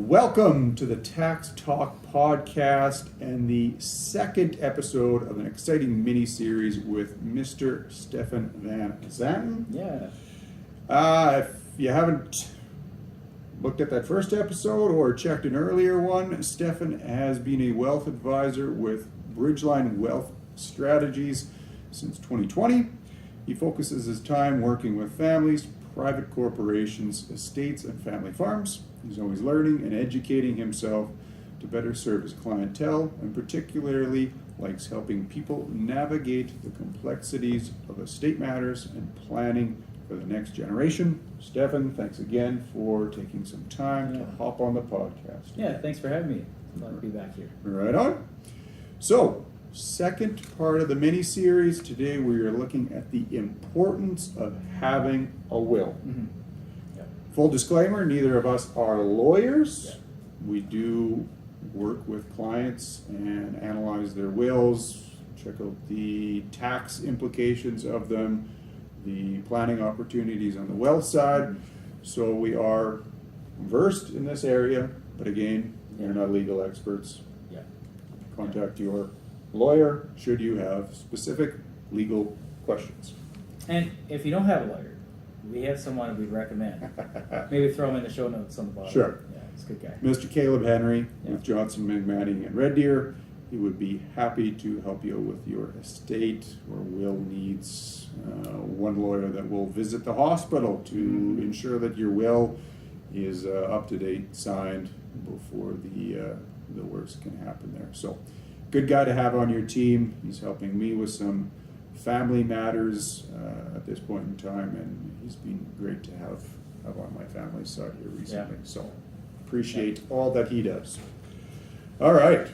Welcome to the Tax Talk podcast and the second episode of an exciting mini-series with Mr. Stephen van Santen. Yeah. If you haven't looked at that first episode or checked an earlier one, Stephen has been a wealth advisor with Bridgeline Wealth Strategies since 2020. He focuses his time working with families, private corporations, estates, and family farms. He's always learning and educating himself to better serve his clientele, and particularly likes helping people navigate the complexities of estate matters and planning for the next generation. Stephen, thanks again for taking some time to hop on the podcast. Yeah, thanks for having me. Glad to be back here. Right on. So, second part of the mini-series. Today we are looking at the importance of having a will. Mm-hmm. Yep. Full disclaimer, neither of us are lawyers. Yep. We do work with clients and analyze their wills, check out the tax implications of them, the planning opportunities on the wealth side. So we are versed in this area, but again, we're not legal experts. Yeah. Contact your lawyer should you have specific legal questions. And if you don't have a lawyer, we have someone we'd recommend. Maybe throw him in the show notes on the bottom. Sure. Yeah, he's a good guy. Mr. Caleb Henry Yeah. with Johnson, McManning, and Red Deer. He would be happy to help you with your estate or will needs. One lawyer that will visit the hospital to ensure that your will is up to date, signed before the worst can happen there. So, good guy to have on your team. He's helping me with some family matters at this point in time, and he's been great to have on my family side here recently. Yeah. So, appreciate all that he does. All right.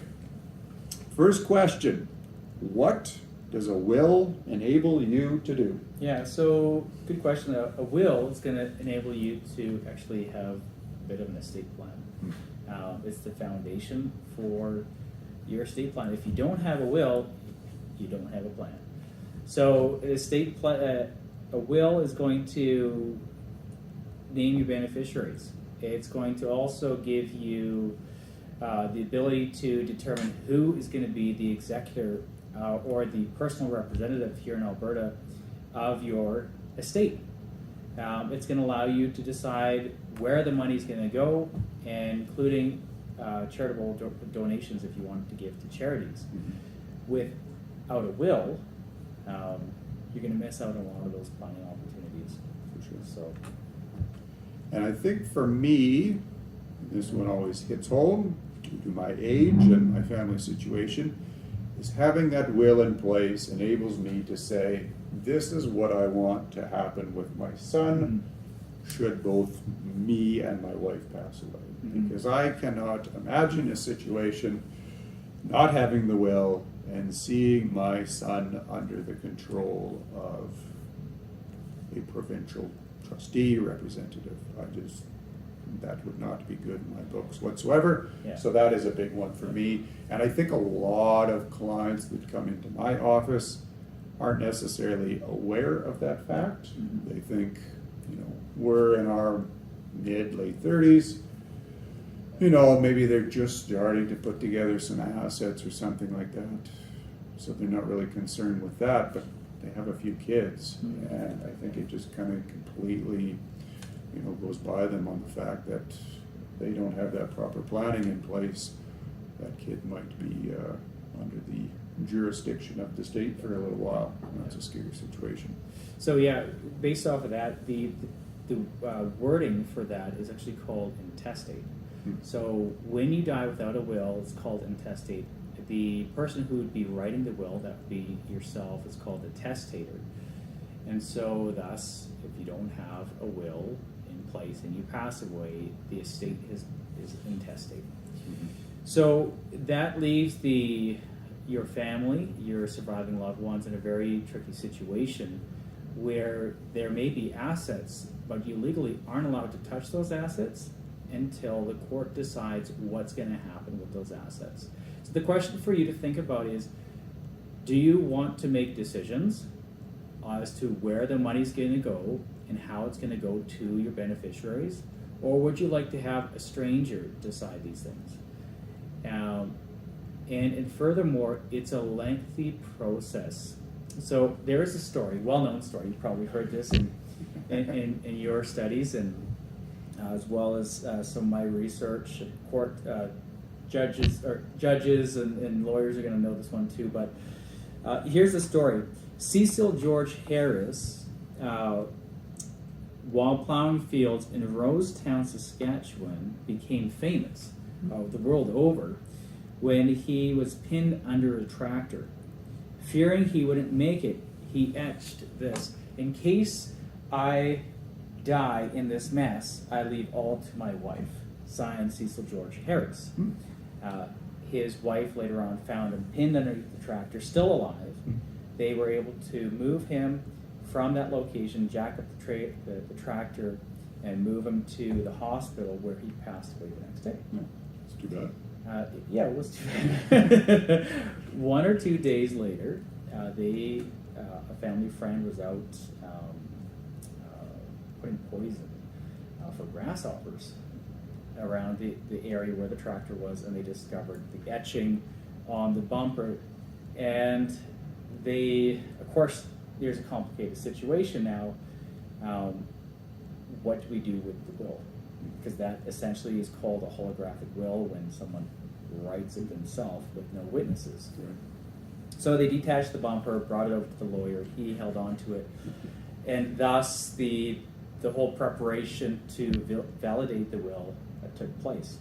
First question, what does a will enable you to do? Yeah, so good question. A will is going to enable you to actually have a bit of an estate plan. It's the foundation for your estate plan. If you don't have a will, you don't have a plan. So a will is going to name your beneficiaries. It's going to also give you the ability to determine who is going to be the executor or the personal representative here in Alberta of your estate. It's going to allow you to decide where the money is going to go, including charitable donations if you want to give to charities. Without a will, you're going to miss out on a lot of those planning opportunities. For sure. So, And I think for me, this one always hits home due to my age and my family situation, is having that will in place enables me to say, this is what I want to happen with my son should both me and my wife pass away. Because I cannot imagine a situation not having the will and seeing my son under the control of a provincial trustee representative. That would not be good in my books whatsoever. Yeah. So that is a big one for me. And I think a lot of clients that come into my office aren't necessarily aware of that fact. They think, we're in our late 30s. Maybe they're just starting to put together some assets or something like that. So they're not really concerned with that, but they have a few kids. And I think it just kind of completely goes by them on the fact that they don't have that proper planning in place. That kid might be under the jurisdiction of the state for a little while. And that's a scary situation. So yeah, based off of that, the wording for that is actually called intestate. So when you die without a will, it's called intestate. The person who would be writing the will, that would be yourself, is called the testator. And so thus, if you don't have a will in place and you pass away, the estate is intestate. So that leaves your family, your surviving loved ones, in a very tricky situation where there may be assets, but you legally aren't allowed to touch those assets until the court decides what's going to happen with those assets. So the question for you to think about is, do you want to make decisions as to where the money's going to go and how it's going to go to your beneficiaries? or would you like to have a stranger decide these things? And furthermore, it's a lengthy process. So there is a story, well-known story. You've probably heard this in your studies, and as well as some of my research. Court judges and lawyers are going to know this one too. But here's the story: Cecil George Harris, while plowing fields in Rosetown, Saskatchewan, became famous the world over when he was pinned under a tractor. Fearing he wouldn't make it, he etched this: "In case I die in this mess, I leave all to my wife." Signed, Cecil George Harris. His wife later on found him pinned underneath the tractor, still alive. They were able to move him from that location, jack up the tractor, and move him to the hospital, where he passed away the next day. It's too bad. Yeah, it was too bad. 1 or 2 days later, a family friend was out putting poison for grasshoppers around the area where the tractor was, and they discovered the etching on the bumper. And of course, there's a complicated situation now. What do we do with the will? Because that essentially is called a holographic will, when someone writes it themselves with no witnesses. Right. So they detached the bumper, brought it over to the lawyer. He held on to it, and thus the whole preparation to validate the will took place.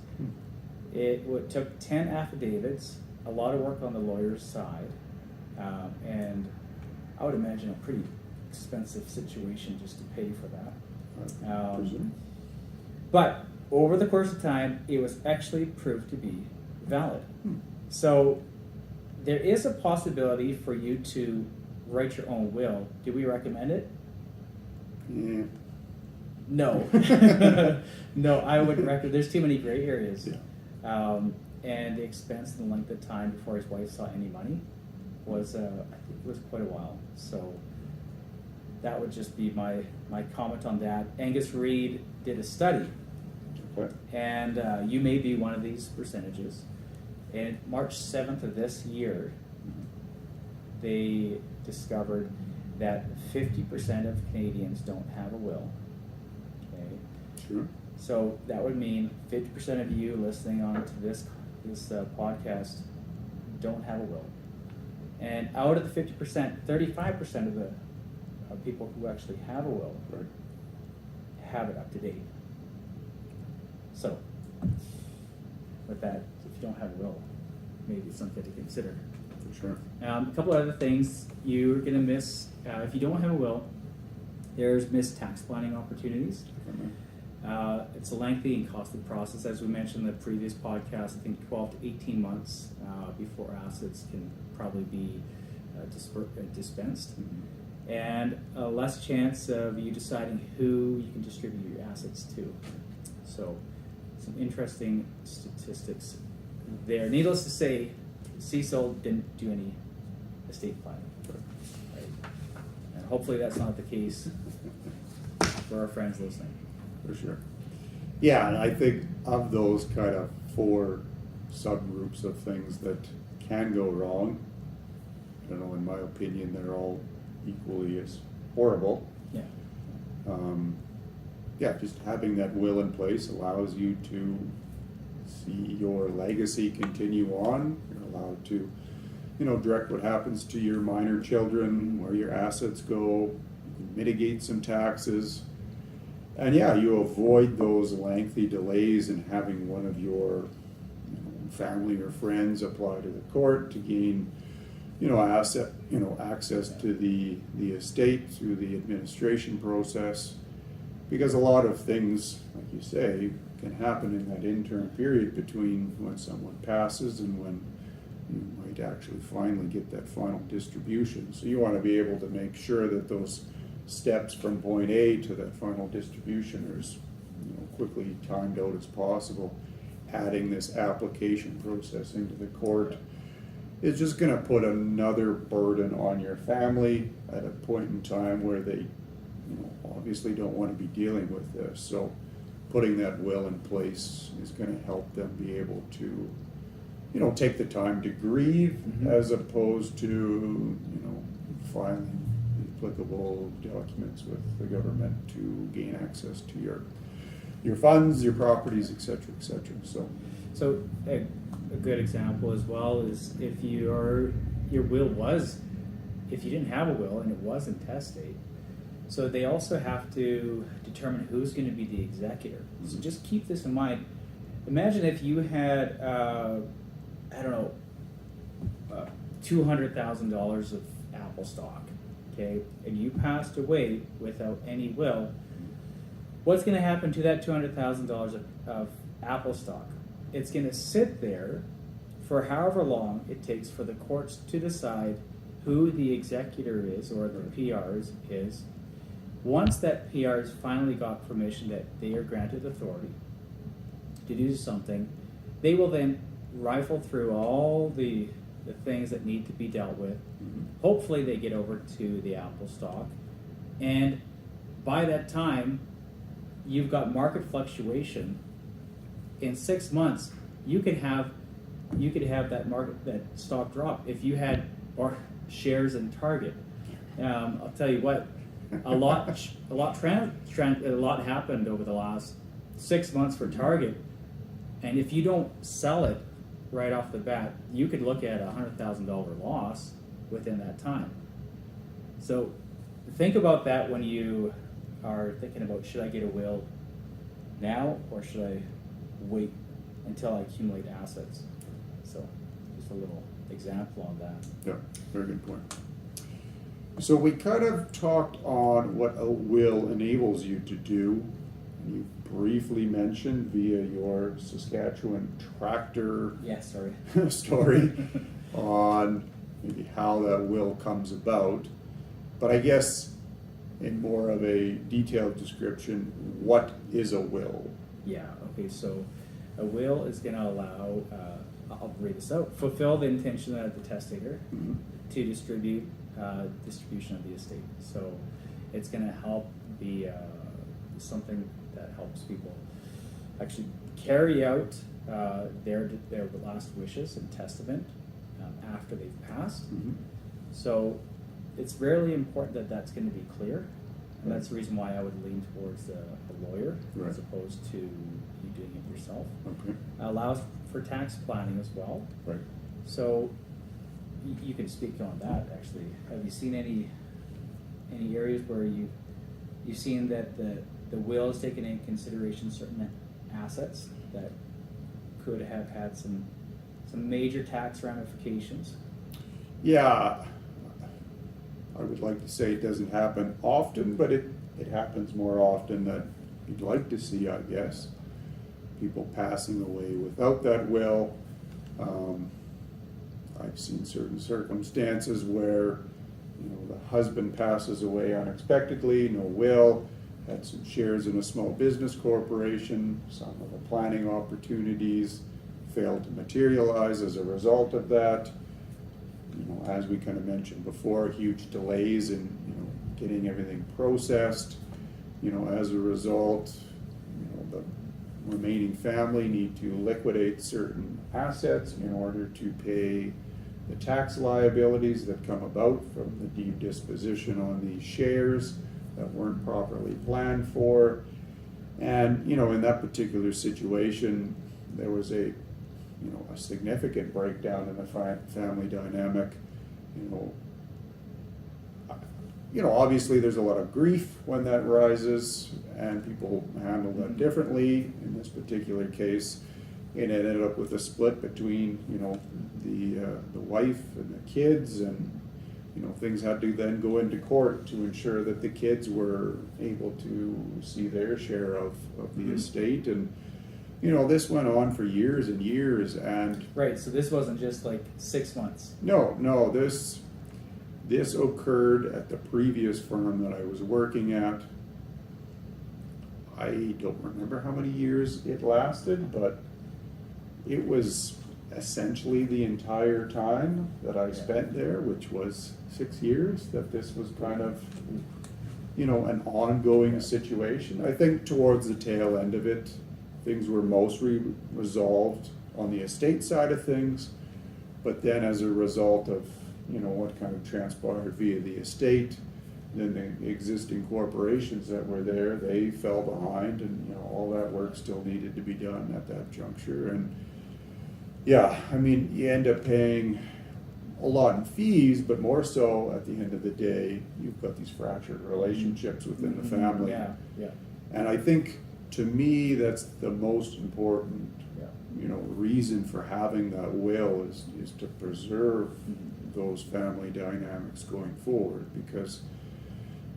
It took 10 affidavits, a lot of work on the lawyer's side, and I would imagine a pretty expensive situation just to pay for that. But over the course of time, it was actually proved to be valid. So there is a possibility for you to write your own will. Do we recommend it? Yeah. No. No, I wouldn't recommend. There's too many gray areas. Yeah. And the expense and the length of time before his wife saw any money was, I think it was quite a while. So that would just be my comment on that. Angus Reid did a study, Okay. and you may be one of these percentages. And March 7th of this year, they discovered that 50% of Canadians don't have a will. Okay. Sure. So that would mean 50% of you listening on to this podcast don't have a will. And out of the 50%, 35% of the people who actually have a will Right. have it up to date. So, with that, if you don't have a will, maybe it's something to consider. For sure. A couple of other things you're going to miss if you don't have a will. There's missed tax planning opportunities. It's a lengthy and costly process, as we mentioned in the previous podcast. I think 12 to 18 months before assets can probably be dispensed, and less chance of you deciding who you can distribute your assets to. So, some interesting statistics there. Needless to say, Cecil didn't do any estate planning, right? And hopefully that's not the case for our friends listening. For sure. Yeah, and I think of those kind of 4 subgroups of things that can go wrong, I don't know, in my opinion, they're all equally as horrible. Yeah. Yeah, just having that will in place allows you to see your legacy continue on. You're allowed to, direct what happens to your minor children, where your assets go, you can mitigate some taxes. And yeah, you avoid those lengthy delays in having one of your family or friends apply to the court to gain, access to the estate through the administration process. Because a lot of things, like you say, can happen in that interim period between when someone passes and when you might actually finally get that final distribution. So you want to be able to make sure that those steps from point A to that final distribution are as quickly timed out as possible. Adding this application process into the court is just going to put another burden on your family at a point in time where they obviously don't want to be dealing with this. So putting that will in place is going to help them be able to, take the time to grieve as opposed to, filing the applicable documents with the government to gain access to your funds, your properties, et cetera, et cetera. So a good example as well is if your will was, if you didn't have a will and it was intestate, so they also have to determine who's going to be the executor. So just keep this in mind. Imagine if you had, $200,000 of Apple stock, okay, and you passed away without any will. What's going to happen to that $200,000 of Apple stock? It's going to sit there for however long it takes for the courts to decide who the executor is or the PRs is. Once that PR's finally got permission that they are granted authority to do something, they will then rifle through all the things that need to be dealt with. Hopefully they get over to the Apple stock, and by that time you've got market fluctuation. In 6 months you could have that stock drop. If you had shares in Target, I'll tell you what, a lot happened over the last 6 months for Target, and if you don't sell it right off the bat, you could look at $100,000 loss within that time. So think about that when you are thinking about, should I get a will now or should I wait until I accumulate assets? So just a little example on that. Yeah, very good point. So we kind of talked on what a will enables you to do. You briefly mentioned via your Saskatchewan tractor story on maybe how that will comes about. But I guess in more of a detailed description, what is a will? Yeah, okay, so a will is going to allow, I'll read this out, fulfill the intention of the testator to distribution of the estate. So it's going to help be something that helps people actually carry out their last wishes and testament after they've passed. So it's really important that that's going to be clear, and that's the reason why I would lean towards a lawyer as opposed to you doing it yourself. Allows for tax planning as well. So you can speak on that. Actually, have you seen any areas where you've seen that the will is taking into consideration certain assets that could have had some major tax ramifications? Yeah, I would like to say it doesn't happen often, but it happens more often than you'd like to see, I guess. People passing away without that will. I've seen certain circumstances where the husband passes away unexpectedly, no will, had some shares in a small business corporation, some of the planning opportunities failed to materialize as a result of that. As we kind of mentioned before, huge delays in getting everything processed. As a result, the remaining family need to liquidate certain assets in order to pay the tax liabilities that come about from the deed disposition on these shares that weren't properly planned for. And in that particular situation, there was a significant breakdown in the family dynamic. Obviously there's a lot of grief when that rises, and people handle that differently. In this particular case, it ended up with a split between the wife and the kids, and things had to then go into court to ensure that the kids were able to see their share of the estate. And this went on for years and years. And so this wasn't just like 6 months. No, this occurred at the previous firm that I was working at. I don't remember how many years it lasted, but it was essentially the entire time that I spent there, which was 6 years, that this was kind of you know, an ongoing situation. I think towards the tail end of it, things were mostly resolved on the estate side of things, but then as a result of, you know, what kind of transpired via the estate, then the existing corporations that were there, they fell behind, and, you know, all that work still needed to be done at that juncture. And yeah, I mean, you end up paying a lot in fees, but more so at the end of the day, you've got these fractured relationships within the family. Yeah, yeah. And I think, to me, that's the most important, you know, reason for having that will is to preserve those family dynamics going forward, because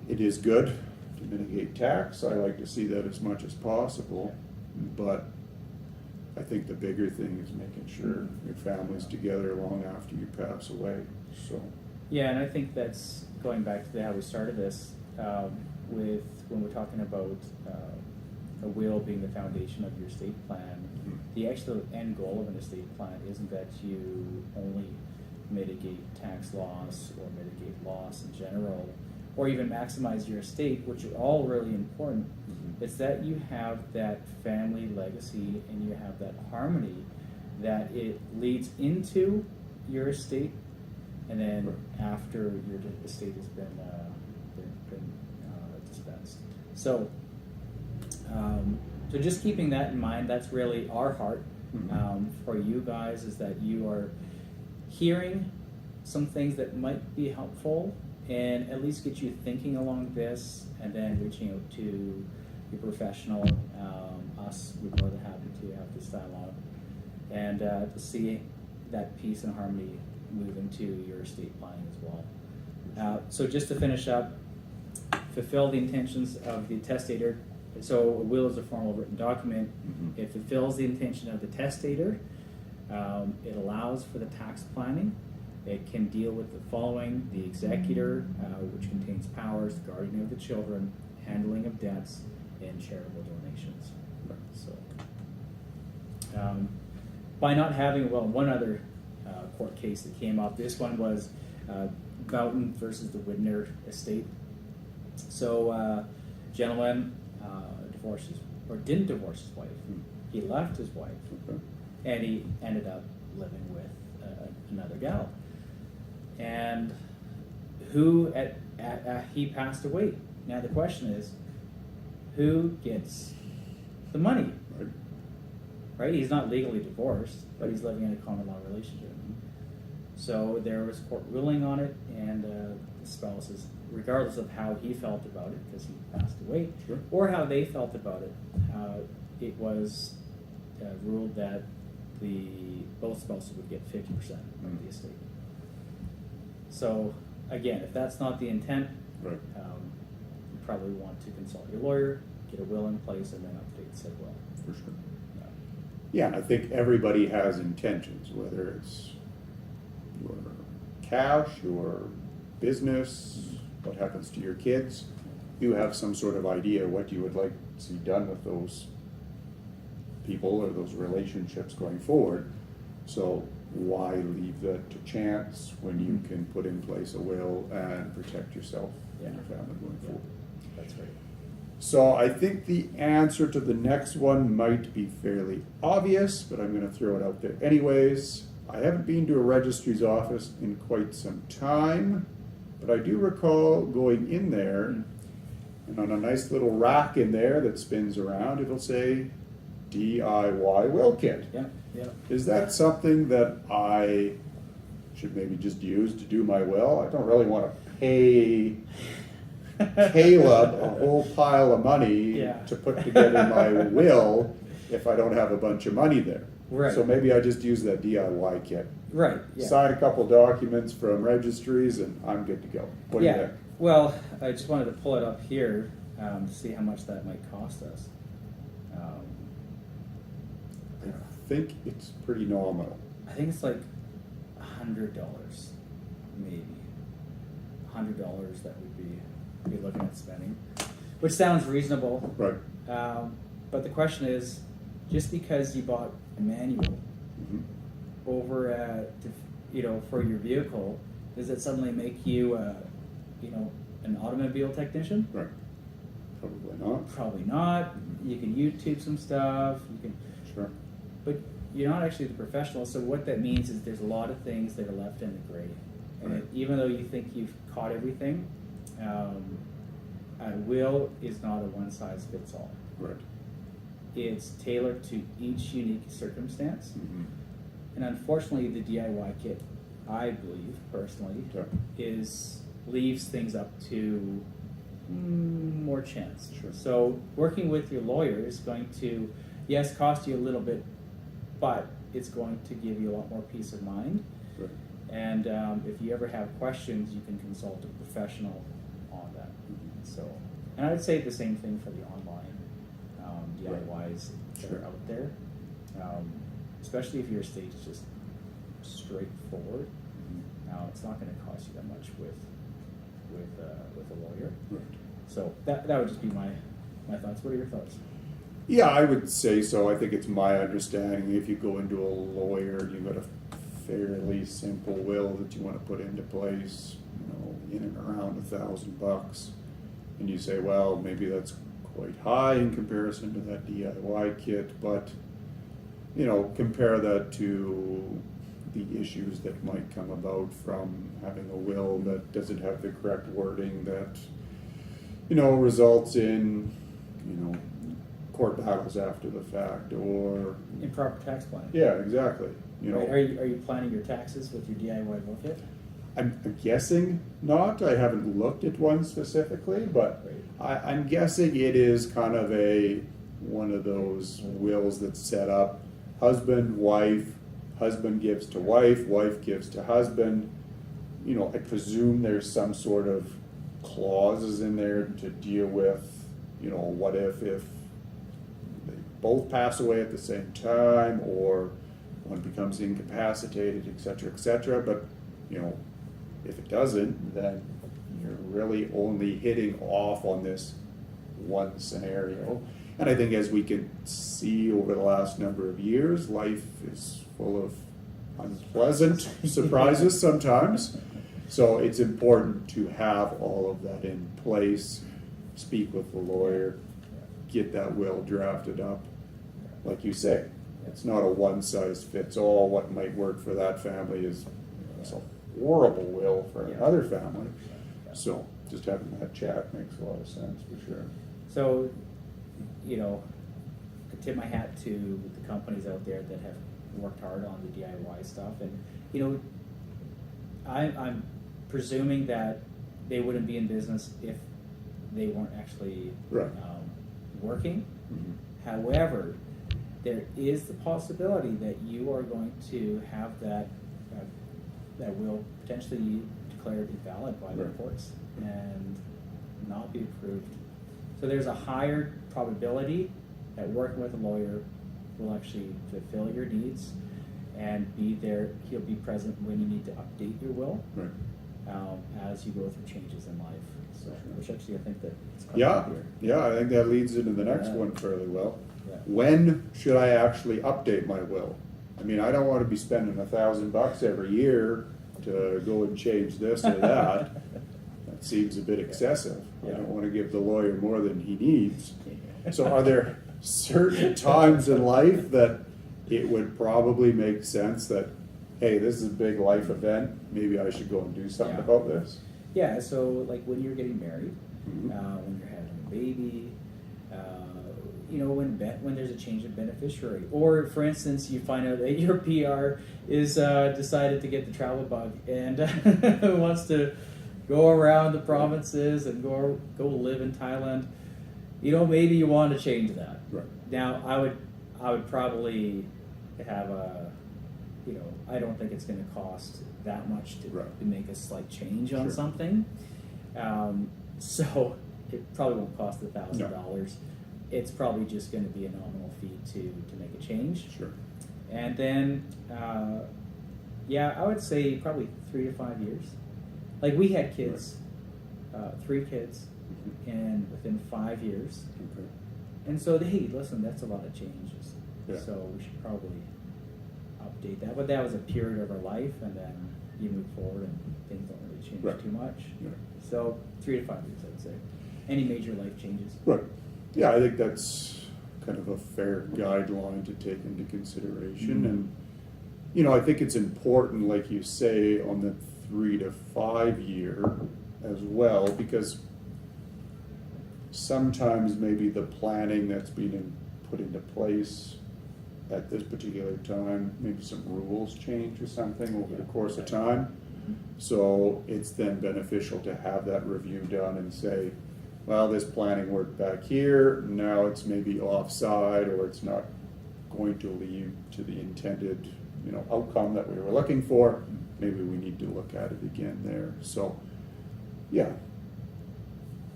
it is good to mitigate tax. I like to see that as much as possible, but I think the bigger thing is making sure your family's together long after you pass away. So Yeah, and I think that's going back to how we started this, with when we're talking about a will being the foundation of your estate plan. The actual end goal of an estate plan isn't that you only mitigate tax loss or mitigate loss in general, or even maximize your estate, which are all really important. It's that you have that family legacy and you have that harmony, that it leads into your estate, and then after your estate has been dispensed. So just keeping that in mind, that's really our heart for you guys, is that you are hearing some things that might be helpful and at least get you thinking along this, and then reaching out to your professional. Us, we're more than happy to have this dialogue, and to see that peace and harmony move into your estate planning as well. So just to finish up, fulfill the intentions of the testator. So a will is a formal written document. It fulfills the intention of the testator. It allows for the tax planning. It can deal with the following: the executor, which contains powers, guardian of the children, handling of debts, and charitable donations. So, by not having, well, one other court case that came up, this one was Boughton versus the Widner estate. So, gentleman divorced or didn't divorce his wife. He left his wife, and he ended up living with another gal. And who he passed away. Now the question is, who gets the money? Right? He's not legally divorced, but he's living in a common law relationship. So there was court ruling on it, and the spouses, regardless of how he felt about it, because he passed away, or how they felt about it, it was ruled that both spouses would get 50% of the estate. So again, if that's not the intent, you probably want to consult your lawyer, get a will in place, and then update said will. For sure. Yeah, and I think everybody has intentions, whether it's your cash, your business, what happens to your kids. You have some sort of idea what you would like to see done with those people or those relationships going forward. So why leave that to chance when you can put in place a will and protect yourself and your family going forward? That's right. So I think the answer to the next one might be fairly obvious, but I'm going to throw it out there anyways. I haven't been to a registry's office in quite some time, but I do recall going in there, and on a nice little rack in there that spins around, it'll say DIY will kit. Yeah, yeah. Is that something that I should maybe just use to do my will? I don't really want to pay Caleb a whole pile of money to put together my will if I don't have a bunch of money there. Right. So maybe I just use that DIY kit. Right. Yeah. Sign a couple documents from registries and I'm good to go. What do you think? Well, I just wanted to pull it up here to see how much that might cost us. I think it's pretty nominal. I think it's like $100, maybe $100 that we'd be looking at spending, which sounds reasonable. Right. But the question is, just because you bought a manual over, for your vehicle, does it suddenly make you, an automobile technician? Right. Probably not. Probably not. You can YouTube some stuff. You can, Sure. but you're not actually the professional. So what that means is there's a lot of things that are left in the gray. And Right. even though you think you've caught everything, a will is not a one size fits all. Right. It's tailored to each unique circumstance. Mm-hmm. And unfortunately, the DIY kit, I believe personally, Yeah. leaves things up to more chance. Sure. So working with your lawyer is going to, yes, cost you a little bit, but it's going to give you a lot more peace of mind. Right. And if you ever have questions, you can consult a professional on that. So, and I would say the same thing for the online DIYs that Sure. are out there. Especially if your estate is just straightforward. It's not going to cost you that much with a lawyer. Right. So that would just be my thoughts. What are your thoughts? Yeah, I would say so. I think it's my understanding if you go into a lawyer, you've got a fairly simple will that you want to put into place, in and around $1,000, and you say, well, maybe that's quite high in comparison to that DIY kit, but compare that to the issues that might come about from having a will that doesn't have the correct wording that results in court battles after the fact, or Improper tax planning. yeah, exactly. Right. Are you planning your taxes with your DIY will kit? I'm guessing not. I haven't looked at one specifically, but I'm guessing it is kind of one of those wills that's set up husband, wife, husband gives to wife, wife gives to husband. I presume there's some sort of clauses in there to deal with, what if they both pass away at the same time, or one becomes incapacitated, et cetera, but, if it doesn't, then you're really only hitting off on this one scenario. And I think as we can see over the last number of years, life is full of unpleasant surprises sometimes. So it's important to have all of that in place, speak with the lawyer, get that will drafted up. Like you say, it's not a one-size-fits-all. What might work for that family is a horrible will for another family. So just having that chat makes a lot of sense for sure. So, I tip my hat to the companies out there that have worked hard on the DIY stuff, and I'm presuming that they wouldn't be in business if they weren't actually Right. Working. Mm-hmm. However, there is the possibility that you are going to have that will potentially declared invalid by the Right. courts and not be approved. So there's a higher probability that working with a lawyer will actually fulfill your needs and be there. He'll be present when you need to update your will, Right. as you go through changes in life. So, which actually I think that it's quite Yeah, good here. yeah, I think that leads into the next Yeah. one fairly well. Yeah. When should I actually update my will? I mean, I don't want to be spending $1,000 every year to go and change this or that. That seems a bit excessive. I Yeah. don't want to give the lawyer more than he needs. So are there certain times in life that it would probably make sense that, hey, this is a big life event, maybe I should go and do something Yeah. about this? Yeah, so like when you're getting married, Mhm. when you're having a baby, when there's a change of beneficiary, or for instance, you find out that your PR is decided to get the travel bug and wants to go around the provinces and go live in Thailand. Maybe you want to change that. Right. Now, I would probably have I don't think it's going to cost that much to make a slight change on Sure. something. So it probably won't cost $1,000. It's probably just going to be a nominal fee to make a change. Sure. And then, I would say probably 3 to 5 years. Like we had kids, 3 kids, Mhm. and within 5 years. Okay. And so, hey, listen, that's a lot of changes. Yeah. So we should probably update that. But that was a period of our life, and then you move forward and things don't really change Right. too much. Yeah. So 3 to 5 years, I would say. Any major life changes. Right. Yeah, I think that's kind of a fair guideline to take into consideration. And, you know, I think it's important, like you say, on the 3 to 5 year as well, because sometimes maybe the planning that's being put into place at this particular time, maybe some rules change or something over the course of time. So it's then beneficial to have that review done and say, well, this planning worked back here, now it's maybe offside, or it's not going to lead to the intended, you know, outcome that we were looking for. Maybe we need to look at it again there. So, yeah.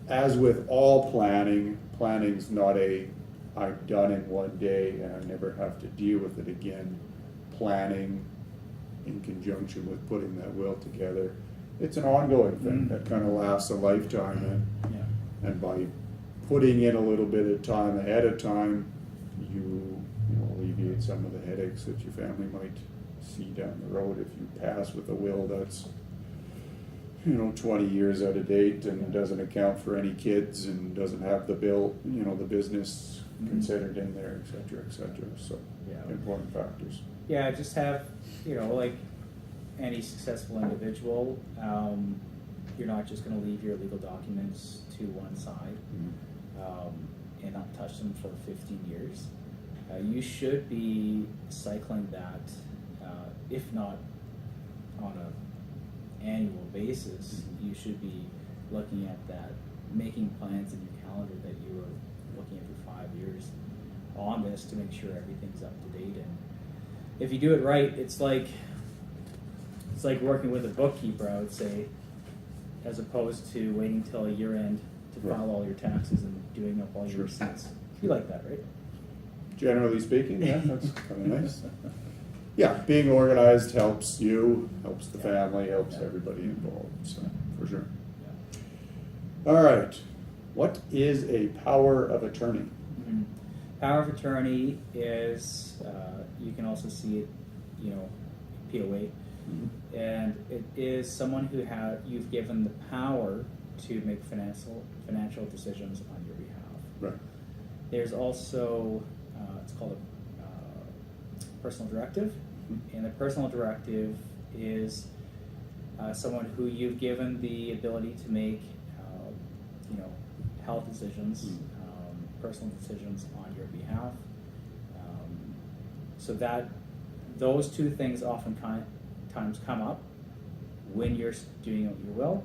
As with all planning, planning's not a I'm done in one day and I never have to deal with it again. Planning in conjunction with putting that will together, it's an ongoing thing that kind of lasts a lifetime. And by putting in a little bit of time ahead of time, you know, alleviate some of the headaches that your family might see down the road if you pass with a will that's, you know, 20 years out of date and doesn't account for any kids and doesn't have the bill, you know, the business considered in there, et cetera, et cetera. So, important factors. Yeah, just have, you know, like any successful individual, you're not just going to leave your legal documents to one side and not touch them for 15 years. You should be cycling that, if not on an annual basis, you should be looking at that, making plans in your calendar that you are looking at for 5 years on this to make sure everything's up to date. And if you do it right, it's like working with a bookkeeper, I would say, as opposed to waiting till year end to file all your taxes and doing up all your receipts. You like that, right? Generally speaking, yeah, that's kind of nice. Yeah, being organized helps you, helps the family, helps everybody involved, so for sure. All right, what is a power of attorney? Power of attorney is, you can also see it, you know, POA. And it is someone who you've given the power to make financial decisions on your behalf. Right. There's also it's called a personal directive, and the personal directive is someone who you've given the ability to make you know, health decisions, personal decisions on your behalf. So that those two things often times come up when you're doing your will.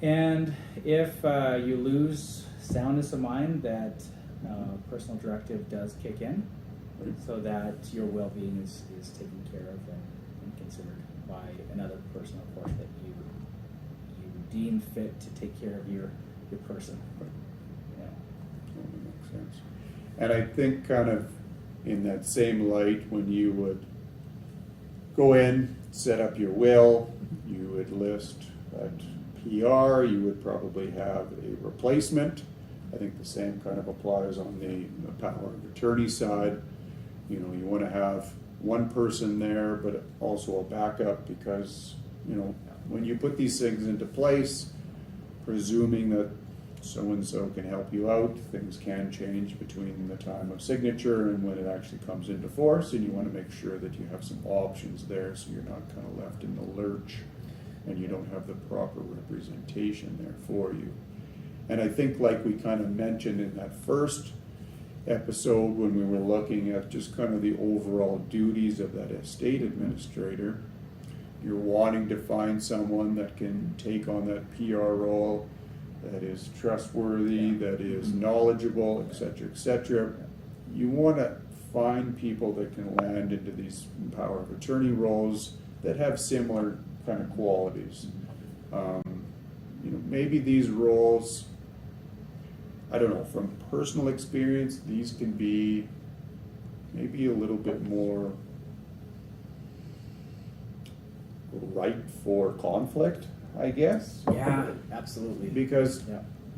And if you lose soundness of mind, that personal directive does kick in, so that your well-being is taken care of and considered by another person, of course, that you deem fit to take care of your person. Yeah. Totally makes sense. And I think kind of in that same light, when you would go in, set up your will, you would list that PR, you would probably have a replacement. I think the same kind of applies on the power of attorney side. You know, you want to have one person there, but also a backup, because, you know, when you put these things into place, presuming that so-and-so can help you out, things can change between the time of signature and when it actually comes into force, and you want to make sure that you have some options there so you're not kind of left in the lurch and you don't have the proper representation there for you. And I think, like we kind of mentioned in that first episode when we were looking at just kind of the overall duties of that estate administrator, you're wanting to find someone that can take on that PR role, that is trustworthy, that is knowledgeable, et cetera, et cetera. You want to find people that can land into these power of attorney roles that have similar kind of qualities. You know, maybe these roles, I don't know, from personal experience, these can be maybe a little bit more ripe for conflict, I guess. Yeah, absolutely. Because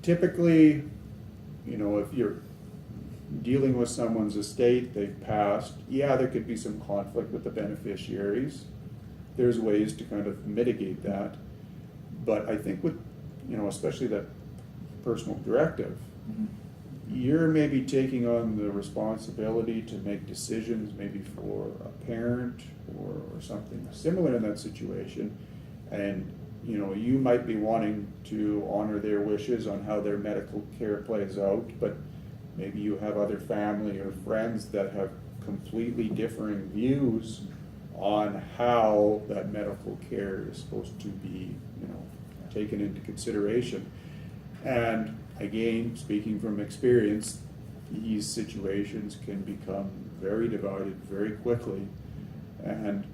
typically, you know, if you're dealing with someone's estate, they've passed, yeah, there could be some conflict with the beneficiaries. There's ways to kind of mitigate that. But I think with, especially that personal directive, Mhm. you're maybe taking on the responsibility to make decisions maybe for a parent or something similar in that situation. And, you might be wanting to honor their wishes on how their medical care plays out, but maybe you have other family or friends that have completely differing views on how that medical care is supposed to be, taken into consideration. And again, speaking from experience, these situations can become very divided very quickly. And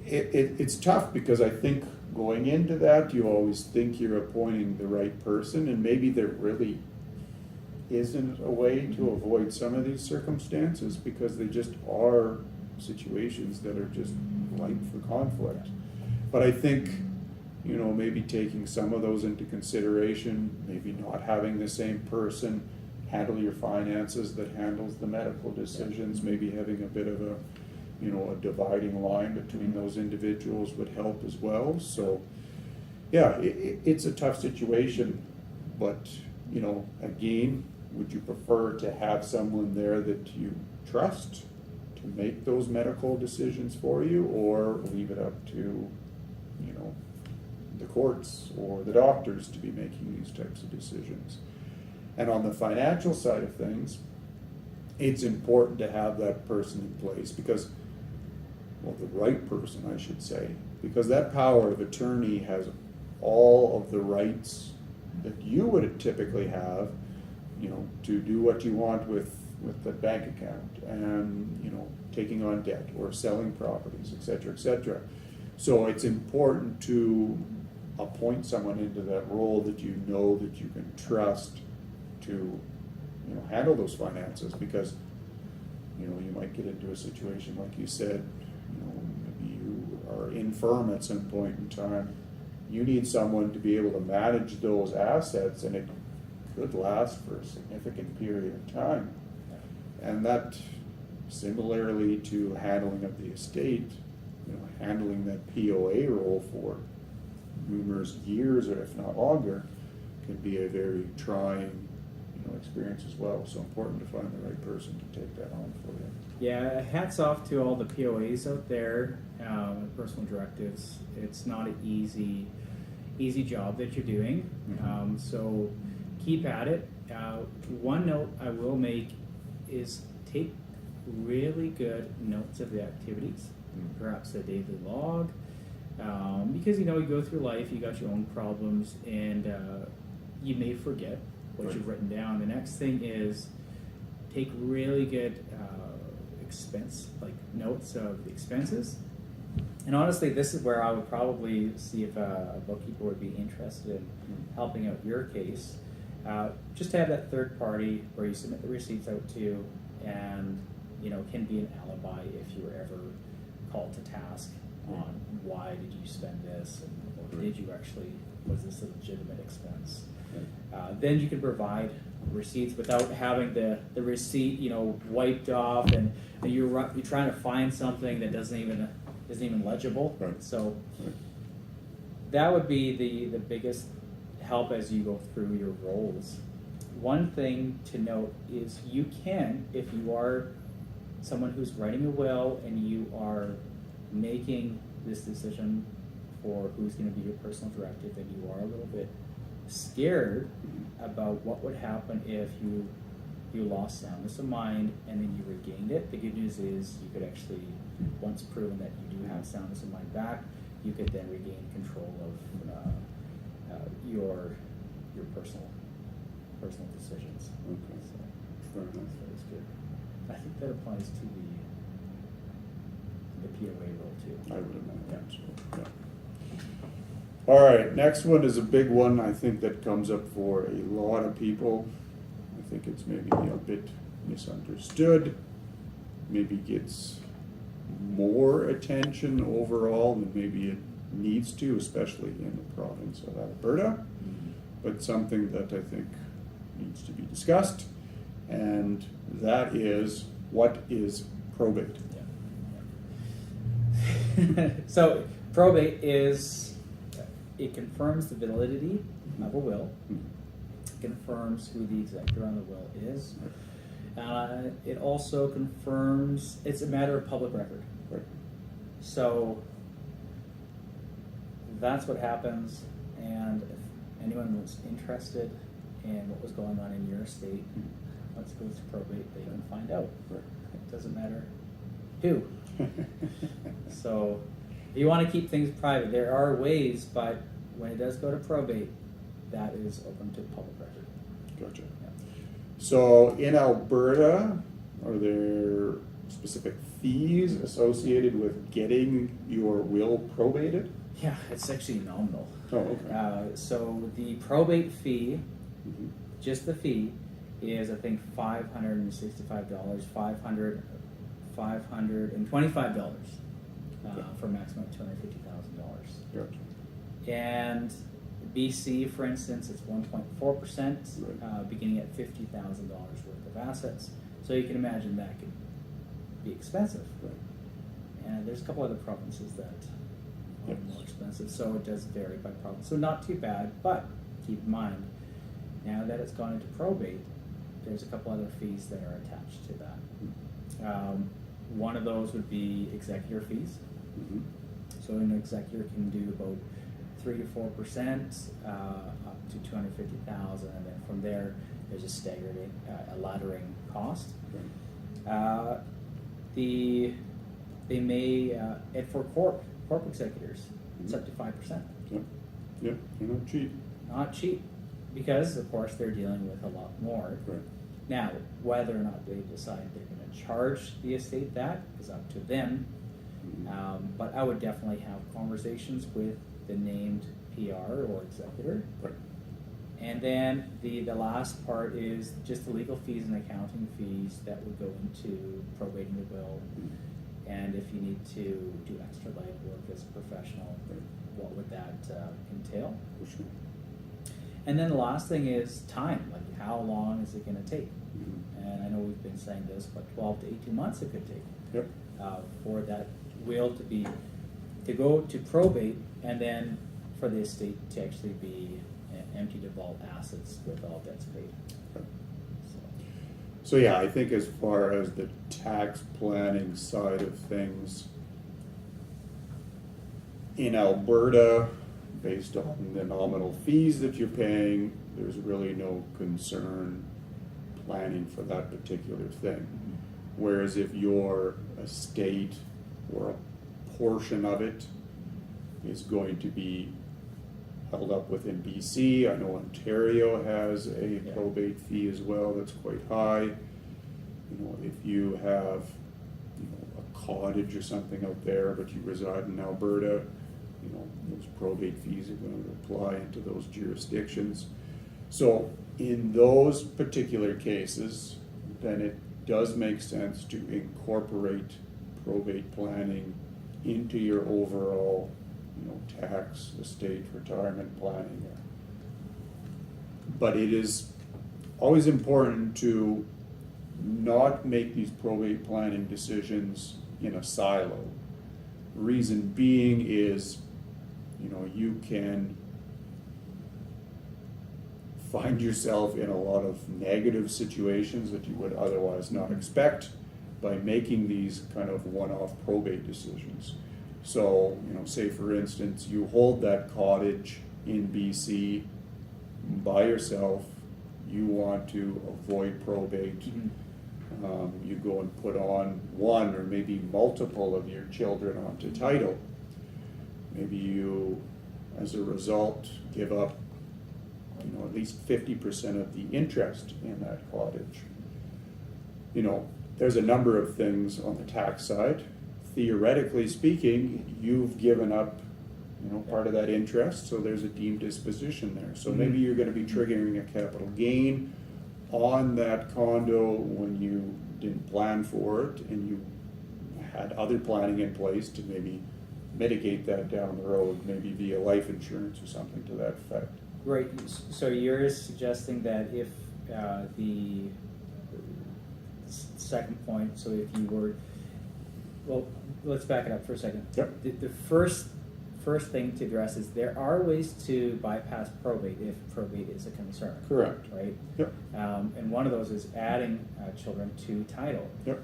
it's tough because I think going into that, you always think you're appointing the right person, and maybe there really isn't a way to avoid some of these circumstances because they just are situations that are just ripe for conflict. But I think, maybe taking some of those into consideration, maybe not having the same person handle your finances that handles the medical decisions, maybe having a bit of a dividing line between those individuals would help as well. So, yeah, it's a tough situation, but, again, would you prefer to have someone there that you trust to make those medical decisions for you, or leave it up to, the courts or the doctors to be making these types of decisions? And on the financial side of things, it's important to have that person in place because, the right person, I should say, because that power of attorney has all of the rights that you would typically have, to do what you want with the bank account and, taking on debt or selling properties, et cetera, et cetera. So it's important to appoint someone into that role that you can trust to, handle those finances, because, you might get into a situation like you said, maybe you are infirm at some point in time. You need someone to be able to manage those assets, and it could last for a significant period of time. And that, similarly to handling of the estate, handling that POA role for numerous years, or if not longer, can be a very trying, experience as well. So important to find the right person to take that on for you. Yeah, hats off to all the POAs out there, personal directives. It's not an easy job that you're doing. Mm-hmm. So keep at it. One note I will make is take really good notes of the activities, perhaps a daily log, because you go through life, you got your own problems, and you may forget what you've written down. The next thing is take really good expense, like notes of the expenses. And honestly, this is where I would probably see if a bookkeeper would be interested in helping out your case. Just to have that third party where you submit the receipts out to, and can be an alibi if you were ever called to task on why did you spend this, or did you actually, was this a legitimate expense? Then you can provide receipts without having the receipt wiped off, and you're trying to find something that isn't even legible. Right. So that would be the biggest help as you go through your roles. One thing to note is you can, if you are someone who's writing a will and you are making this decision for who's going to be your personal directive, and you are a little bit scared about what would happen if you lost soundness of mind and then you regained it. The good news is you could actually, once proven that you do have soundness of mind back, you could then regain control of your personal decisions. Okay. So Fair enough. that's good. I think that applies to the POA role too. I would imagine so, yeah. All right, next one is a big one, I think, that comes up for a lot of people. I think it's maybe a bit misunderstood, maybe gets more attention overall than maybe it needs to, especially in the province of Alberta, but something that I think needs to be discussed, and that is, what is probate? Yeah. So probate is it confirms the validity of a will, Mhm. confirms who the executor on the will is. It also confirms it's a matter of public record. Right. So that's what happens, and if anyone was interested in what was going on in your estate, once it goes to probate, they can find out. Right. It doesn't matter who. So if you want to keep things private, there are ways, but when it does go to probate, that is open to public record. Gotcha. Yeah. So in Alberta, are there specific fees associated with getting your will probated? Yeah, it's actually nominal. Oh, okay. So the probate fee, Mhm. just the fee, is I think $565, $525 for a maximum of $250,000. Gotcha. And BC, for instance, it's 1.4%, Right. beginning at $50,000 worth of assets. So you can imagine that could be expensive. Right. And there's a couple other provinces that are Yes. more expensive, so it does vary by province. So not too bad, but keep in mind, now that it's gone into probate, there's a couple other fees that are attached to that. One of those would be executor fees. Mhm. So an executor can do about 3 to 4%, up to 250,000, and then from there, there's a staggered, a laddering cost. Right. They may, and for corp executors, it's up to 5%. Yep. Yep. They're not cheap. Not cheap, because of course they're dealing with a lot more. Right. Now, whether or not they decide they're going to charge the estate that is up to them. Mhm. But I would definitely have conversations with the named PR or executor. Right. And then the last part is just the legal fees and accounting fees that would go into probating the will. Mhm. And if you need to do extra legwork as a professional, Right. what would that entail? For sure. And then the last thing is time, like how long is it going to take? Mhm. And I know we've been saying this, but 12 to 18 months it could take Yep. for that will to go to probate, and then for the estate to actually be emptied of all assets with all debts paid. Right. So, So yeah, I think as far as the tax planning side of things, in Alberta, based on the nominal fees that you're paying, there's really no concern planning for that particular thing. Whereas if your estate or a portion of it is going to be held up within BC, I know Ontario has a Yeah. probate fee as well that's quite high. You know, if you have, you know, a cottage or something out there, but you reside in Alberta, you know, those probate fees are going to apply into those jurisdictions. So in those particular cases, then it does make sense to incorporate probate planning into your overall, you know, tax, estate, retirement planning. But it is always important to not make these probate planning decisions in a silo. Reason being is, you know, you can find yourself in a lot of negative situations that you would otherwise not expect by making these kind of one-off probate decisions. So, you know, say for instance, you hold that cottage in BC by yourself, you want to avoid probate. You go and put on one or maybe multiple of your children onto title. Maybe you, as a result, give up, you know, at least 50% of the interest in that cottage. You know, there's a number of things on the tax side. Theoretically speaking, you've given up, you know, part of that interest, so there's a deemed disposition there. So maybe you're going to be triggering a capital gain on that condo when you didn't plan for it, and you had other planning in place to maybe mitigate that down the road, maybe via life insurance or something to that effect. right. So you're suggesting that if the second point, so if you were, well, let's back it up for a second. Yep. The first first thing to address is there are ways to bypass probate if probate is a concern. Correct. Right? Yep. And one of those is adding children to title, Yep.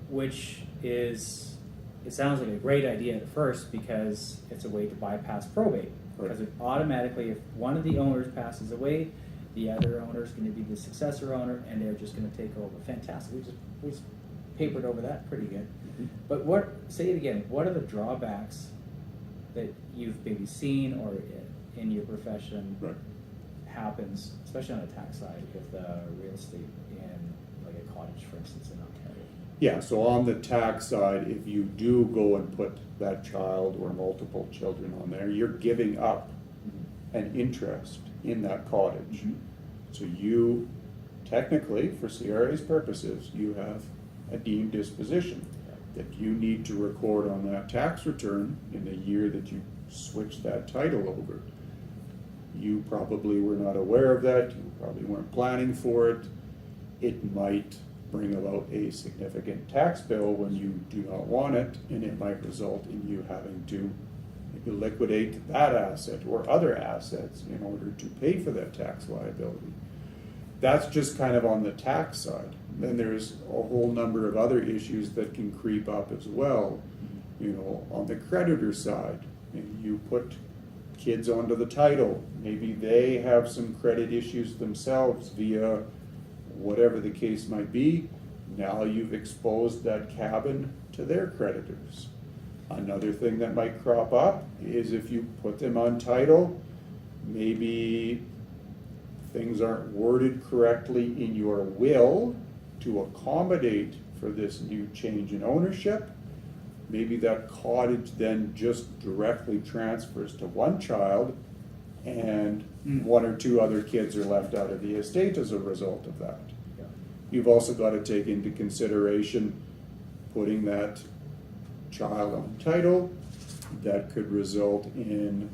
which is, it sounds like a great idea at first because it's a way to bypass probate. Right. Because it automatically, if one of the owners passes away, the other owner is going to be the successor owner, and they're just going to take over. Fantastic. We just papered over that pretty good. Mm-hmm. But say it again, what are the drawbacks that you've maybe seen or in your profession Right. happens, especially on the tax side with real estate in like a cottage, for instance, in Ontario? Yeah, so on the tax side, if you do go and put that child or multiple children on there, you're giving up an interest in that cottage. Mhm. So you, technically, for CRA's purposes, you have a deemed disposition that you need to record on that tax return in the year that you switch that title over. You probably were not aware of that, you probably weren't planning for it. It might bring about a significant tax bill when you do not want it, and it might result in you having to maybe liquidate that asset or other assets in order to pay for that tax liability. That's just kind of on the tax side. Then there's a whole number of other issues that can creep up as well. You know, on the creditor side, maybe you put kids onto the title. Maybe they have some credit issues themselves via whatever the case might be. Now you've exposed that cabin to their creditors. Another thing that might crop up is if you put them on title, maybe things aren't worded correctly in your will to accommodate for this new change in ownership. Maybe that cottage then just directly transfers to one child, and one or two other kids are left out of the estate as a result of that. Yeah. You've also got to take into consideration putting that child on title. That could result in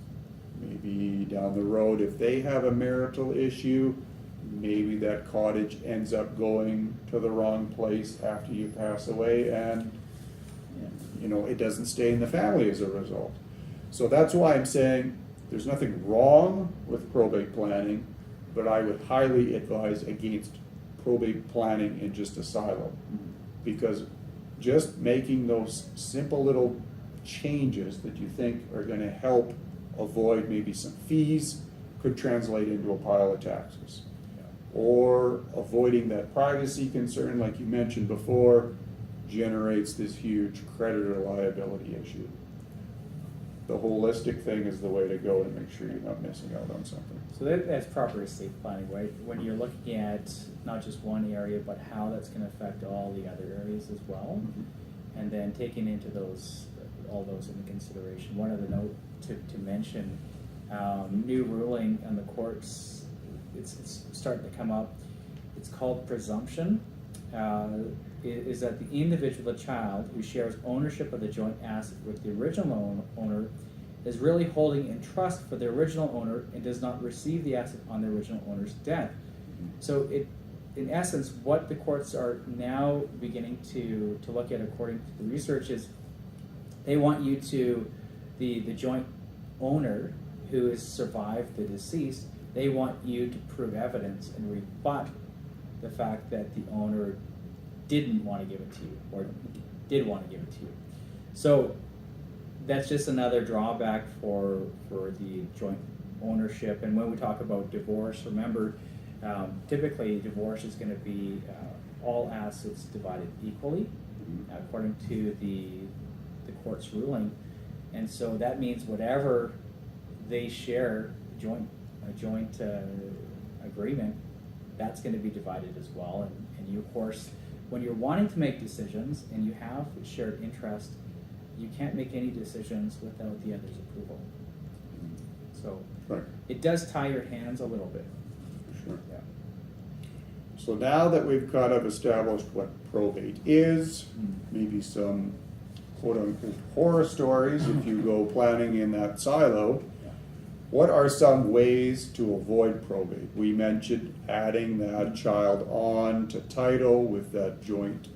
maybe down the road, if they have a marital issue, maybe that cottage ends up going to the wrong place after you pass away, and you know, it doesn't stay in the family as a result. So that's why I'm saying there's nothing wrong with probate planning, but I would highly advise against probate planning in just a silo. Because just making those simple little changes that you think are going to help avoid maybe some fees could translate into a pile of taxes. Or avoiding that privacy concern, like you mentioned before, generates this huge creditor liability issue. The holistic thing is the way to go to make sure you're not missing out on something. So that's proper estate planning, right? When you're looking at not just one area, but how that's going to affect all the other areas as well, and then taking into all those into consideration. One other note to mention, new ruling on the courts, it's starting to come up. It's called presumption. Is that the individual, the child, who shares ownership of the joint asset with the original owner is really holding in trust for the original owner and does not receive the asset on the original owner's death. So in essence, what the courts are now beginning to look at, according to the research, is they want you to, the joint owner who has survived the deceased, they want you to prove evidence and rebut the fact that the owner didn't want to give it to you or did want to give it to you. So that's just another drawback for the joint ownership. And when we talk about divorce, remember, typically divorce is going to be all assets divided equally according to the court's ruling. And so that means whatever they share, a joint agreement, that's going to be divided as well. And you, of course, when you're wanting to make decisions and you have shared interest, you can't make any decisions without the other's approval. So Right. it does tie your hands a little bit. Sure. Yeah. So now that we've kind of established what probate is, maybe some quote-unquote horror stories if you go planning in that silo, what are some ways to avoid probate? We mentioned adding that child on to title with that joint,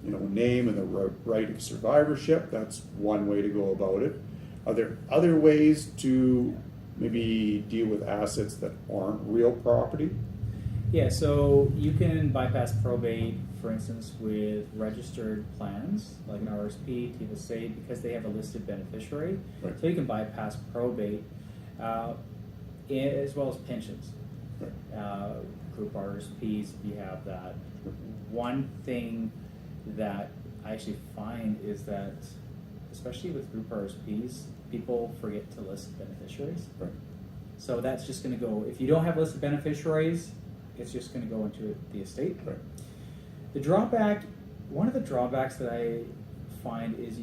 name and the right of survivorship. That's one way to go about it. Are there other ways to maybe deal with assets that aren't real property? Yeah, so you can bypass probate, for instance, with registered plans like an RSP, TFSA, because they have a listed beneficiary. Right. So you can bypass probate, as well as pensions. Right. Group RSPs, if you have that. One thing that I actually find is that, especially with group RSPs, people forget to list beneficiaries. Right. So that's just going to go, if you don't have listed beneficiaries, it's just going to go into the estate. Right. The drawback, one of the drawbacks that I find is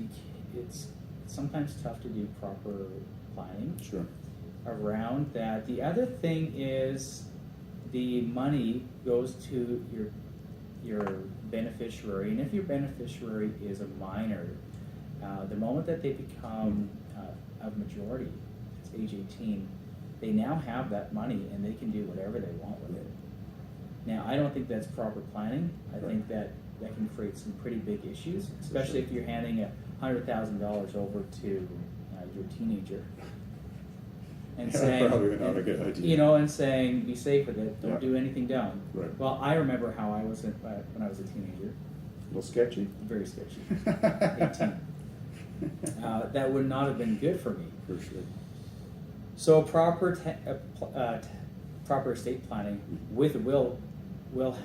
it's sometimes tough to do proper planning Sure. around that. The other thing is the money goes to your beneficiary, and if your beneficiary is a minor, the moment that they become of majority, it's age 18, they now have that money and they can do whatever they want with it. Now, I don't think that's proper planning. I think that can create some pretty big issues, especially if you're handing $100,000 over to your teenager and saying, probably not a good idea. you know, and saying, be safe with it, don't Yeah. do anything dumb. Right. Well, I remember how I was when I was a teenager. A little sketchy? Very sketchy. 18. That would not have been good for me. For sure. So proper estate planning with a will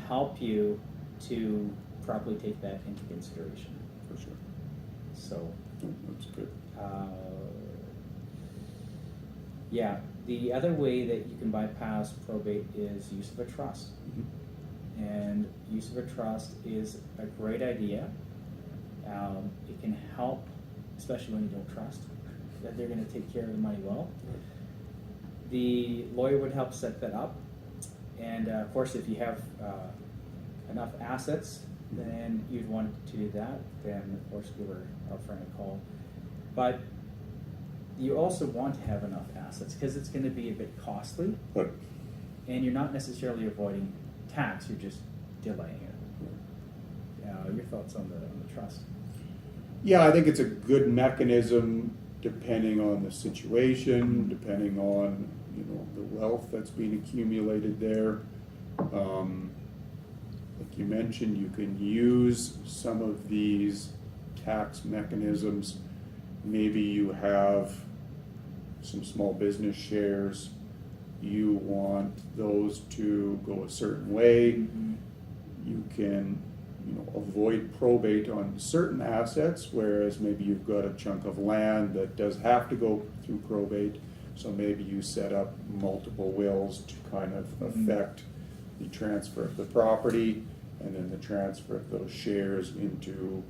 help you to properly take that into consideration. For sure. So, Oh, that's good. yeah, the other way that you can bypass probate is use of a trust. Mm-hmm. And use of a trust is a great idea. It can help, especially when you don't trust that they're going to take care of the money well. Right. The lawyer would help set that up. And of course, if you have enough assets, then you'd want to do that. Then, of course, give our friend a call. But you also want to have enough assets because it's going to be a bit costly. Right. And you're not necessarily avoiding tax, you're just delaying it. Your thoughts on the trust? Yeah, I think it's a good mechanism depending on the situation, depending on the wealth that's being accumulated there. Like you mentioned, you can use some of these tax mechanisms. Maybe you have some small business shares. You want those to go a certain way. Mm-hmm. You can avoid probate on certain assets, whereas maybe you've got a chunk of land that does have to go through probate. So maybe you set up multiple wills to kind of affect the transfer of the property and then the transfer of those shares into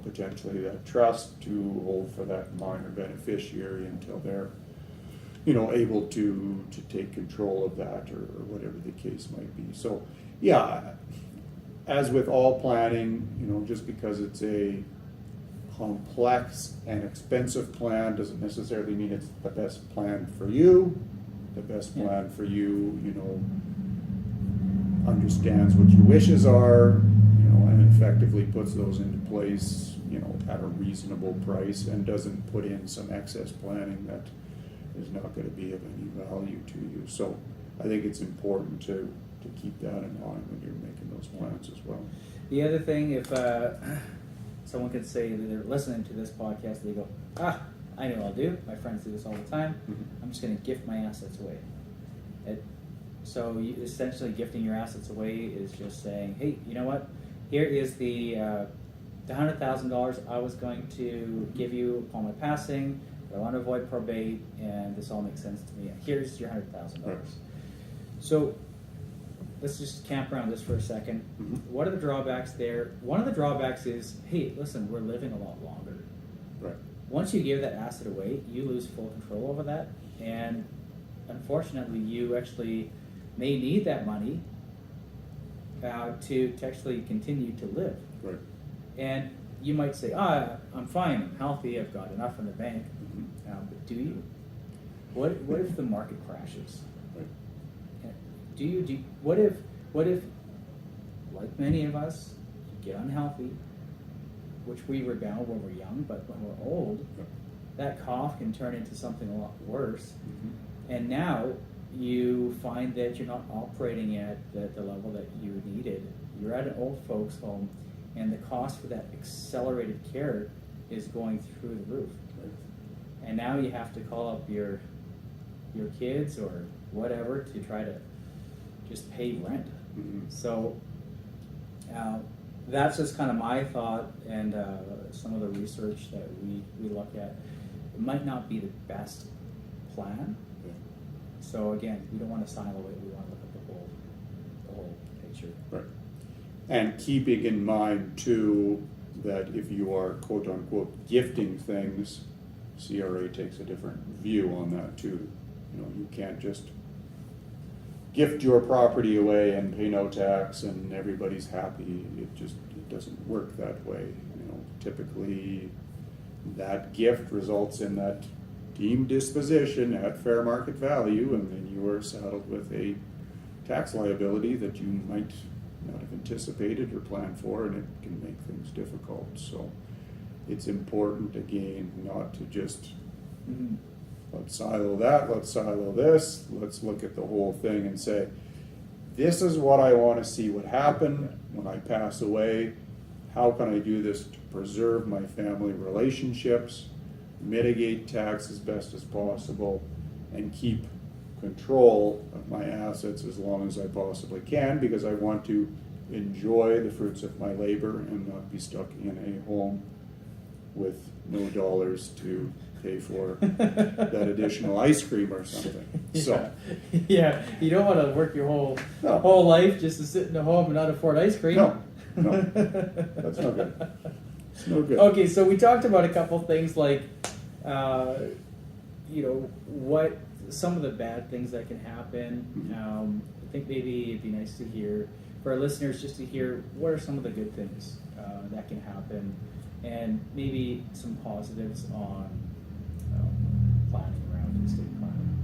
potentially that trust to hold for that minor beneficiary until they're able to take control of that or whatever the case might be. So yeah, as with all planning, just because it's a complex and expensive plan doesn't necessarily mean it's the best plan for you. The best plan for you, understands what your wishes are, and effectively puts those into place, at a reasonable price and doesn't put in some excess planning that is not going to be of any value to you. So I think it's important to keep that in mind when you're making those plans as well. The other thing, if someone could say that they're listening to this podcast, they go, I know what I'll do. My friends do this all the time. Mm-hmm. I'm just going to gift my assets away. So essentially gifting your assets away is just saying, hey, you know what? Here is the $100,000 I was going to give you upon my passing. I want to avoid probate, and this all makes sense to me. Here's your $100,000. Right. So let's just camp around this for a second. Mm-hmm. What are the drawbacks there? One of the drawbacks is, hey, listen, we're living a lot longer. Right. Once you give that asset away, you lose full control over that, and unfortunately, you actually may need that money to actually continue to live. Right. And you might say, I'm fine, I'm healthy, I've got enough in the bank. Mm-hmm. But do you? What if the market crashes? Right. What if, like many of us, you get unhealthy, which we rebound when we're young, but when we're old, Yep. that cough can turn into something a lot worse. Mm-hmm. And now you find that you're not operating at the level that you needed. You're at an old folks home, and the cost for that accelerated care is going through the roof. Right. And now you have to call up your kids or whatever to try to just pay rent. Mm-hmm. So that's just kind of my thought, and some of the research that we look at. It might not be the best plan. Yeah. So again, we don't want to silo it. We want to look at the whole picture. Right. And keeping in mind too that if you are quote unquote gifting things, CRA takes a different view on that too. You know, you can't just gift your property away and pay no tax and everybody's happy. It doesn't work that way. You know, typically that gift results in that deemed disposition at fair market value, and then you are saddled with a tax liability that you might not have anticipated or planned for, and it can make things difficult. So it's important, again, not to just let's silo that, let's silo this, let's look at the whole thing and say, this is what I want to see what happen when I pass away. How can I do this to preserve my family relationships, mitigate tax as best as possible, and keep control of my assets as long as I possibly can, because I want to enjoy the fruits of my labor and not be stuck in a home with no dollars to pay for that additional ice cream or something. Yeah. So yeah, you don't want to work your No. whole life just to sit in a home and not afford ice cream. no, that's no good. It's no good. Okay, so we talked about a couple things like, what some of the bad things that can happen. Mhm. I think maybe it'd be nice to hear for our listeners just to hear what are some of the good things that can happen, and maybe some positives on planning around estate planning.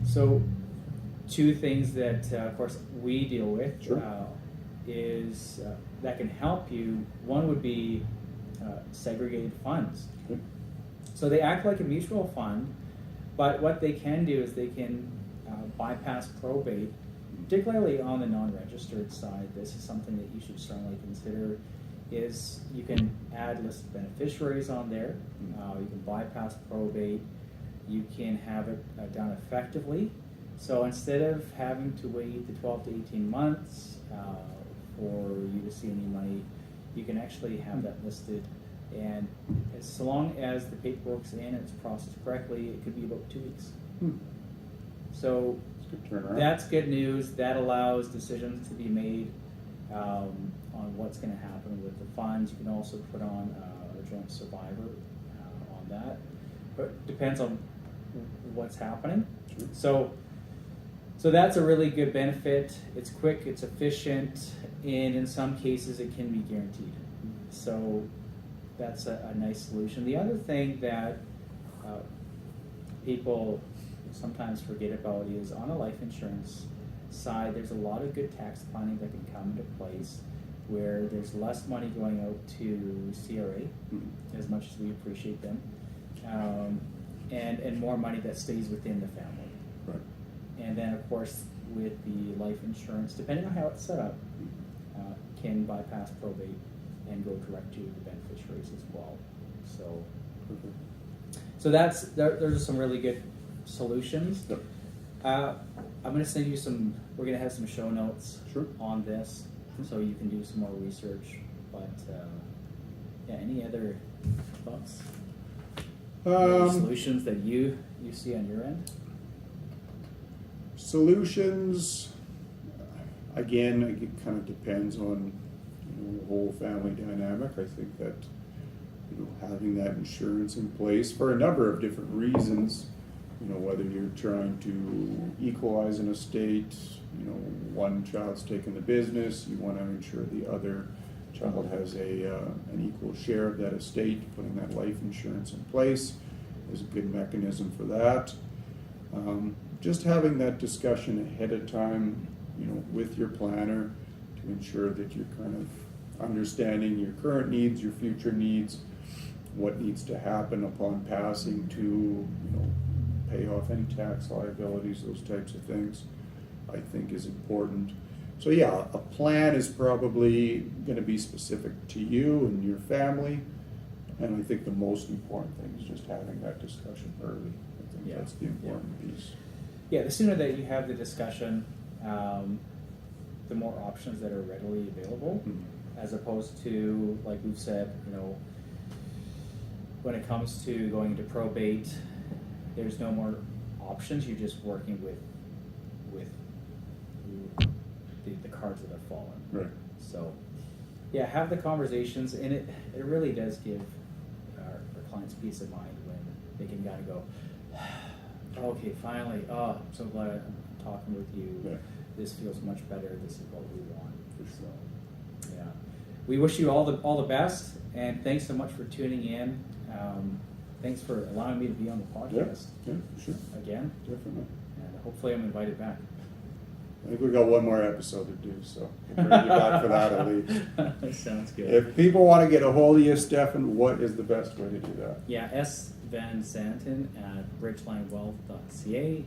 So, two things that, of course, we deal with Sure. is that can help you. One would be segregated funds. Okay. So they act like a mutual fund, but what they can do is they can bypass probate, particularly on the non-registered side. This is something that you should strongly consider. Is you can add listed beneficiaries on there. You can bypass probate. You can have it done effectively. So instead of having to wait the 12 to 18 months for you to see any money, you can actually have that listed. And as long as the paperwork's in and it's processed correctly, it could be about 2 weeks. So It's a good turnaround. that's good news. That allows decisions to be made on what's going to happen with the funds. You can also put on a joint survivor on that, but it depends on what's happening. Sure. So that's a really good benefit. It's quick, it's efficient, and in some cases it can be guaranteed. So that's a nice solution. The other thing that people sometimes forget about is on a life insurance side, there's a lot of good tax planning that can come into place where there's less money going out to CRA, as much as we appreciate them, and more money that stays within the family. Right. And then, of course, with the life insurance, depending on how it's set up, can bypass probate and go direct to the beneficiaries as well. So those are some really good solutions. Yep. I'm going to send you some. We're going to have some show notes Sure. on this, so you can do some more research. But any other thoughts? Any solutions that you see on your end? Solutions, again, it kind of depends on the whole family dynamic. I think that having that insurance in place for a number of different reasons, whether you're trying to equalize an estate, one child's taking the business, you want to ensure the other child has an equal share of that estate. Putting that life insurance in place is a good mechanism for that. Just having that discussion ahead of time, with your planner to ensure that you're kind of understanding your current needs, your future needs, what needs to happen upon passing to, you know, pay off any tax liabilities, those types of things, I think is important. So yeah, a plan is probably gonna be specific to you and your family, and I think the most important thing is just having that discussion early. I think Yeah. that's the important piece. Yeah, the sooner that you have the discussion, the more options that are readily available, as opposed to, like we've said, you know, when it comes to going into probate, there's no more options. You're just working with the cards that have fallen. Right. So, yeah, have the conversations, and it really does give our clients peace of mind when they can kind of go, okay, finally, oh, I'm so glad I'm talking with you. Yeah. This feels much better. This is what we want. So, yeah, we wish you all the best, and thanks so much for tuning in. Thanks for allowing me to be on the podcast Yeah, for sure. again, Definitely. and hopefully I'm invited back. I think we've got one more episode to do, so we'll bring you back for that at least. Sounds good. If people want to get a hold of you, Stephen, what is the best way to do that? Yeah, S. Van Santen at bridgelinewealth.ca.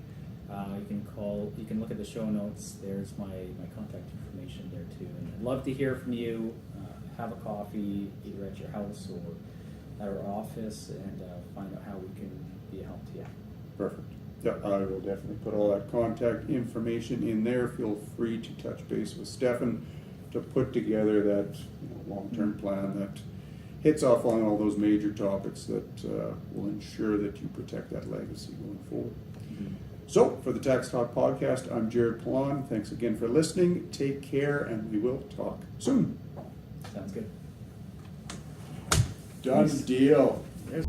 You can look at the show notes. There's my contact information there too. And I'd love to hear from you. Have a coffee either at your house or at our office, and find out how we can be a help to you. Perfect. Yeah, I will definitely put all that contact information in there. Feel free to touch base with Stephen to put together that, you know, long-term plan that hits off on all those major topics that will ensure that you protect that legacy going forward. So, for the Tax Talk Podcast, I'm Jared Plon. Thanks again for listening. Take care, and we will talk soon. Sounds good. Done Nice. deal. There's